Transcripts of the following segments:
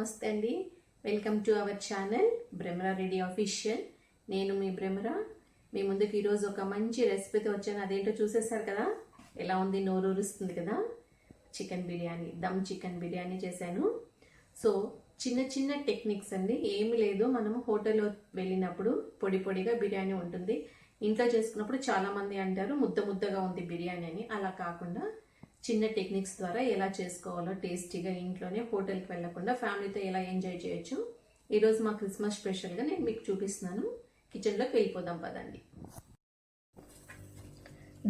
నమస్తే అండి. Welcome to our channel Brahmara ready official. నేను మీ బ్రహ్మరా. మీ ముందుకు ఈరోజు ఒక మంచి రెసిపీతో వచ్చాను. అదేంటో చూసేసారు కదా, ఎలా ఉంది, నోరూరుస్తుంది కదా. చికెన్ బిర్యానీ, దమ్ చికెన్ బిర్యానీ చేశాను. సో చిన్న చిన్న టెక్నిక్స్ అండి, ఏమి లేదు. మనము హోటల్లో వెళ్ళినప్పుడు పొడి పొడిగా బిర్యానీ ఉంటుంది, ఇంట్లో చేసుకున్నప్పుడు చాలా మంది అంటారు ముద్ద ముద్దగా ఉంది బిర్యానీ అని. అలా కాకుండా చిన్న టెక్నిక్స్ ద్వారా ఎలా చేసుకోవాలో టేస్టీగా ఇంట్లోనే, హోటల్కి వెళ్లకుండా ఫ్యామిలీతో ఎలా ఎంజాయ్ చేయొచ్చు, ఈరోజు మా క్రిస్మస్ స్పెషల్గా నేను మీకు చూపిస్తున్నాను. కిచెన్లోకి వెళ్ళిపోదాం పదండి.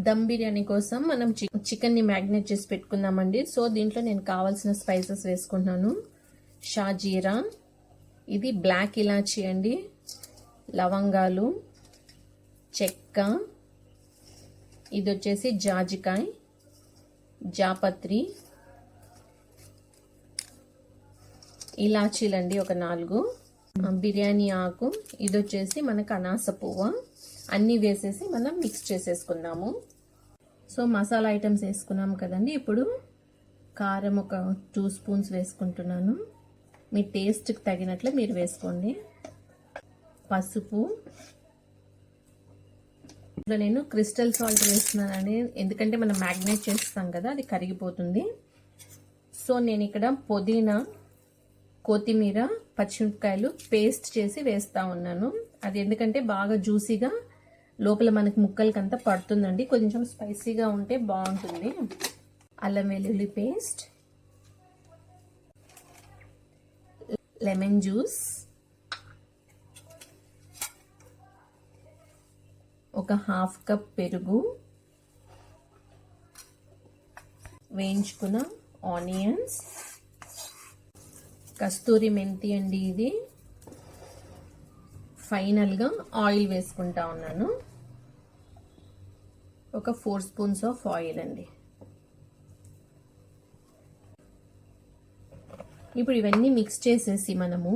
దమ్ బిర్యానీ కోసం మనం చికెన్ని మ్యాగ్నేట్ చేసి పెట్టుకుందామండి. సో దీంట్లో నేను కావాల్సిన స్పైసెస్ వేసుకుంటున్నాను. షాజీరా, ఇది బ్లాక్ ఇలాచీ అండి, లవంగాలు, చెక్క, ఇది వచ్చేసి జాజికాయ, జాపత్రి, ఇలాచీలండి ఒక 4, బిర్యానీ ఆకు, ఇది వచ్చేసి మనకు అనాస పువ్వు. అన్నీ వేసేసి మనం మిక్స్ చేసేసుకుందాము. సో మసాలా ఐటమ్స్ వేసుకున్నాము కదండి. ఇప్పుడు కారం ఒక 2 స్పూన్స్ వేసుకుంటున్నాను. మీ టేస్ట్కి తగినట్లు మీరు వేసుకోండి. పసుపు, ఇప్పుడు నేను క్రిస్టల్ సాల్ట్ వేస్తున్నానండి, ఎందుకంటే మనం మ్యాగ్నేట్ చేస్తాం కదా, అది కరిగిపోతుంది. సో నేను ఇక్కడ పుదీనా, కొత్తిమీర, పచ్చిమిరపకాయలు పేస్ట్ చేసి వేస్తా ఉన్నాను. అది ఎందుకంటే బాగా జ్యూసీగా లోపల మనకి ముక్కలకంతా పడుతుందండి, కొంచెం స్పైసీగా ఉంటే బాగుంటుంది. అల్లం వెల్లుల్లి పేస్ట్, లెమన్ జ్యూస్, ఒక 1/2 కప్ పెరుగు, వేయించుకున్న ఆనియన్స్, కస్తూరి మెంతి అండి ఇది. ఫైనల్గా ఆయిల్ వేసుకుంటా ఉన్నాను, ఒక 4 స్పూన్స్ ఆఫ్ ఆయిల్ అండి. ఇప్పుడు ఇవన్నీ మిక్స్ చేసేసి మనము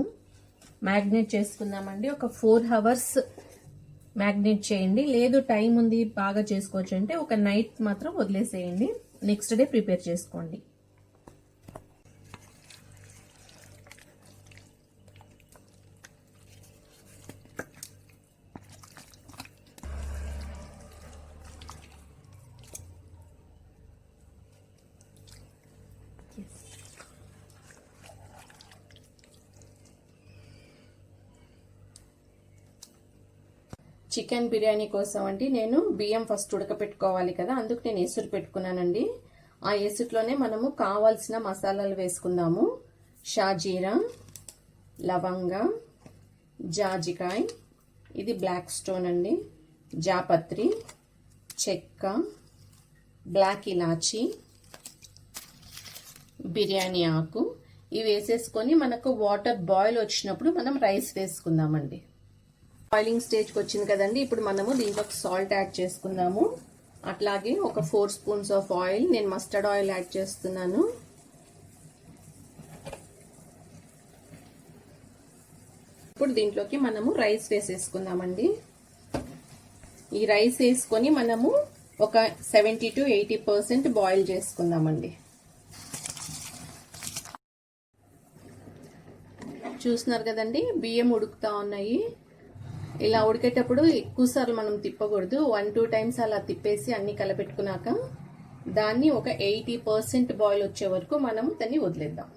మ్యాగ్నేట్ చేసుకుందామండి. ఒక 4 అవర్స్ మ్యాగ్నేట్ చేయండి. లేదు టైం ఉంది బాగా చేసుకోవచ్చు అంటే ఒక నైట్ మాత్రం వదిలేసేయండి, నెక్స్ట్ డే ప్రిపేర్ చేసుకోండి. చికెన్ బిర్యానీ కోసం అండి నేను బియ్యం ఫస్ట్ ఉడకపెట్టుకోవాలి కదా, అందుకు నేను ఎసురు పెట్టుకున్నానండి. ఆ ఎసురులోనే మనము కావాల్సిన మసాలాలు వేసుకుందాము. షాజీరా, లవంగ, జాజికాయ, ఇది బ్లాక్ స్టోన్ అండి, జాపత్రి, చెక్క, బ్లాక్ ఇలాచీ, బిర్యానీ ఆకు, ఇవి వేసేసుకొని మనకు వాటర్ బాయిల్ వచ్చినప్పుడు మనం రైస్ వేసుకుందామండి. బాయిలింగ్ స్టేజ్కి వచ్చింది కదండి, ఇప్పుడు మనము దీంట్లోకి సాల్ట్ యాడ్ చేసుకుందాము. అట్లాగే ఒక 4 స్పూన్స్ ఆఫ్ ఆయిల్, నేను మస్టర్డ్ ఆయిల్ యాడ్ చేస్తున్నాను. ఇప్పుడు దీంట్లోకి మనము రైస్ వేసేసుకుందామండి. ఈ రైస్ వేసుకొని మనము ఒక 70 to 80% బాయిల్ చేసుకుందామండి. చూస్తున్నారు కదండి, బియ్యం ఉడుకుతా ఉన్నాయి. ఇలా ఉడికేటప్పుడు ఎక్కువసార్లు మనం తిప్పకూడదు, 1-2 టైమ్స్ అలా తిప్పేసి అన్ని కలపెట్టుకున్నాక దాన్ని ఒక 80% బాయిల్ వచ్చే వరకు మనం దాన్ని వదిలేద్దాం.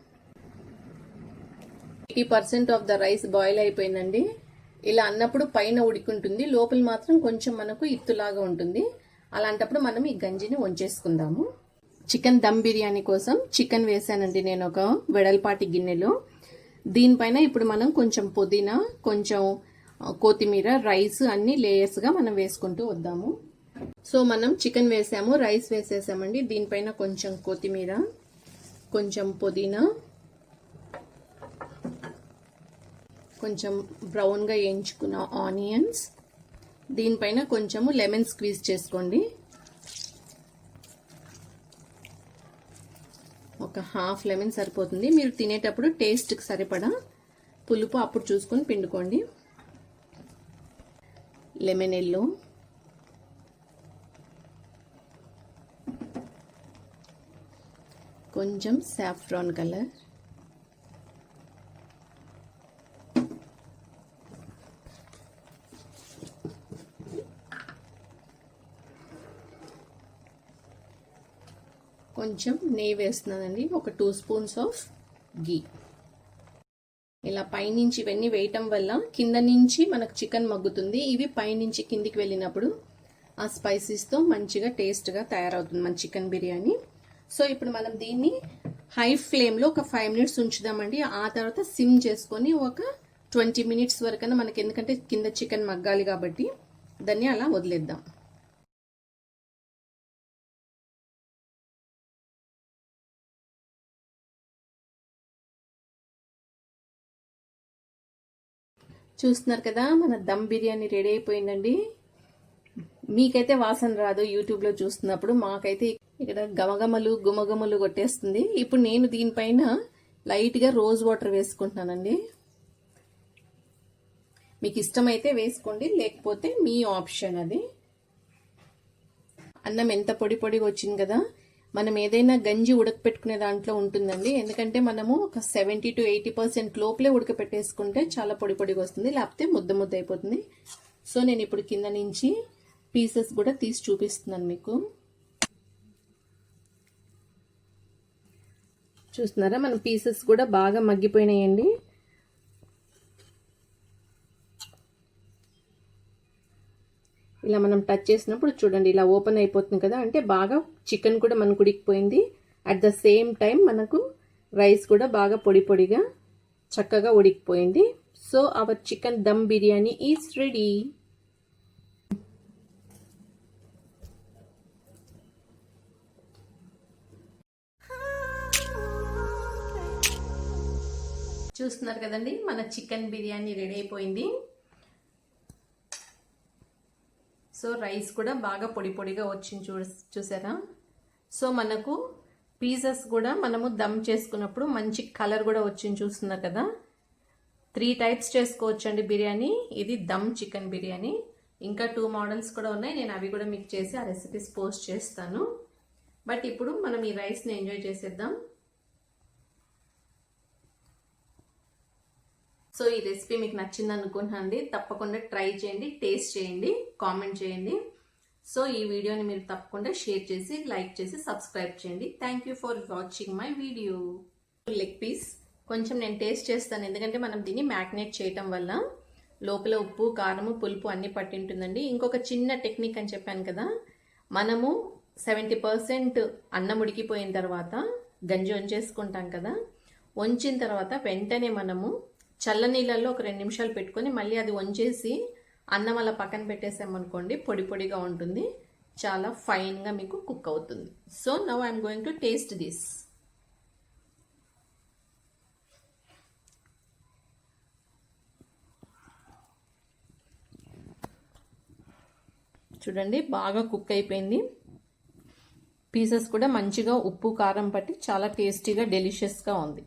80% ఆఫ్ ద రైస్ బాయిల్ అయిపోయిందండి. ఇలా అన్నప్పుడు పైన ఉడికింటుంది, లోపల మాత్రం కొంచెం మనకు ఇత్తులాగా ఉంటుంది. అలాంటప్పుడు మనం ఈ గంజిని వంచేసుకుందాము. చికెన్ దమ్ బిర్యానీ కోసం చికెన్ వేసానండి నేను ఒక వెడల్పాటి గిన్నెలో. దీనిపైన ఇప్పుడు మనం కొంచెం పుదీనా, కొంచెం కొత్తిమీర, రైస్ అన్ని లేయర్స్ గా మనం వేసుకుంటూ వద్దాము. సో మనం చికెన్ వేసాము, రైస్ వేసేసామండి. దీనిపైన కొంచెం కొత్తిమీర, కొంచెం పుదీనా, కొంచెం బ్రౌన్ గా వేయించుకున్న ఆనియన్స్, దీనిపైన కొంచెము లెమన్ స్క్వీజ్ చేసుకోండి. ఒక 1/2 లెమన్ సరిపోతుంది. మీరు తినేటప్పుడు టేస్ట్కి సరిపడా పులుపు అప్పుడు చూసుకొని పిండుకోండి. లెమన్ ఎల్లో, కొంచెం సాఫ్రాన్ కలర్, కొంచెం నెయ్యి వేస్తున్నానండి, ఒక 2 స్పూన్స్ ఆఫ్ గీ. ఇలా పైనుంచి ఇవన్నీ వేయటం వల్ల కింద నుంచి మనకు చికెన్ మగ్గుతుంది. ఇవి పైనుంచి కిందికి వెళ్ళినప్పుడు ఆ స్పైసెస్తో మంచిగా టేస్ట్గా తయారవుతుంది మన చికెన్ బిర్యానీ. సో ఇప్పుడు మనం దీన్ని హై ఫ్లేమ్లో ఒక 5 మినిట్స్ ఉంచుదామండి. ఆ తర్వాత సిమ్ చేసుకొని ఒక 20 మినిట్స్ వరకైనా మనకి, ఎందుకంటే కింద చికెన్ మగ్గాలి కాబట్టి దాన్ని అలా వదిలేద్దాం. చూస్తున్నారు కదా, మన దమ్ బిర్యానీ రెడీ అయిపోయిందండి. మీకైతే వాసన రాదు యూట్యూబ్లో చూస్తున్నప్పుడు, మాకైతే ఇక్కడ గమగమలు గుమగమలు కొట్టేస్తుంది. ఇప్పుడు నేను దీనిపైన లైట్గా రోజ్ వాటర్ వేసుకుంటున్నానండి. మీకు ఇష్టమైతే వేసుకోండి, లేకపోతే మీ ఆప్షన్ అది. అన్నం ఎంత పొడి పొడిగా వచ్చింది కదా. మనం ఏదైనా గంజి ఉడకపెట్టుకునే దాంట్లో ఉంటుందండి, ఎందుకంటే మనము ఒక 70 to 80% లోపలే ఉడకపెట్టేసుకుంటే చాలా పొడి పొడిగా వస్తుంది, లేకపోతే ముద్ద ముద్ద అయిపోతుంది. సో నేను ఇప్పుడు కింద నుంచి పీసెస్ కూడా తీసి చూపిస్తున్నాను మీకు. చూస్తున్నారా, మన పీసెస్ కూడా బాగా మగ్గిపోయినాయండి. ఇలా మనం టచ్ చేసినప్పుడు చూడండి, ఇలా ఓపెన్ అయిపోతుంది కదా, అంటే బాగా చికెన్ కూడా మనకు ఉడికిపోయింది. అట్ ద సేమ్ టైం మనకు రైస్ కూడా బాగా పొడి పొడిగా చక్కగా ఉడికిపోయింది. So our chicken dum biryani is ready. చూస్తున్నారు కదండి, మన చికెన్ బిర్యానీ రెడీ అయిపోయింది. సో రైస్ కూడా బాగా పొడి పొడిగా వచ్చింది, చూసారా. సో మనకు పీసెస్ కూడా మనము దమ్ చేసుకున్నప్పుడు మంచి కలర్ కూడా వచ్చింది, చూస్తున్నారు కదా. 3 టైప్స్ చేసుకోవచ్చండి బిర్యానీ. ఇది దమ్ చికెన్ బిర్యానీ. ఇంకా 2 మోడల్స్ కూడా ఉన్నాయి, నేను అవి కూడా మీకు చేసి ఆ రెసిపీస్ పోస్ట్ చేస్తాను. బట్ ఇప్పుడు మనం ఈ రైస్ని ఎంజాయ్ చేసేద్దాం. సో ఈ రెసిపీ మీకు నచ్చింది అనుకుంటున్నానండి. తప్పకుండా ట్రై చేయండి, టేస్ట్ చేయండి, కామెంట్ చేయండి. సో ఈ వీడియోని మీరు తప్పకుండా షేర్ చేసి, లైక్ చేసి, సబ్స్క్రైబ్ చేయండి. Thank you for watching my video. Leg piece కొంచెం నేను టేస్ట్ చేస్తాను, ఎందుకంటే మనం దీన్ని మ్యారినేట్ చేయటం వల్ల లోపల ఉప్పు, కారము, పులుపు అన్ని పట్టింటుందండి. ఇంకొక చిన్న టెక్నిక్ అని చెప్పాను కదా, మనము 70% అన్నం ఉడికిపోయిన తర్వాత గంజి వంచేసుకుంటాం కదా. వంచిన తర్వాత వెంటనే మనము చల్లనీళ్ళల్లో ఒక 2 నిమిషాలు పెట్టుకొని మళ్ళీ అది వంచేసి అన్నం అలా పక్కన పెట్టేసామనుకోండి, పొడి పొడిగా ఉంటుంది, చాలా ఫైన్గా మీకు కుక్ అవుతుంది. So now I'm going to taste this. చూడండి, బాగా కుక్ అయిపోయింది. పీసెస్ కూడా మంచిగా ఉప్పు కారం పట్టి చాలా టేస్టీగా డెలిషియస్గా ఉంది.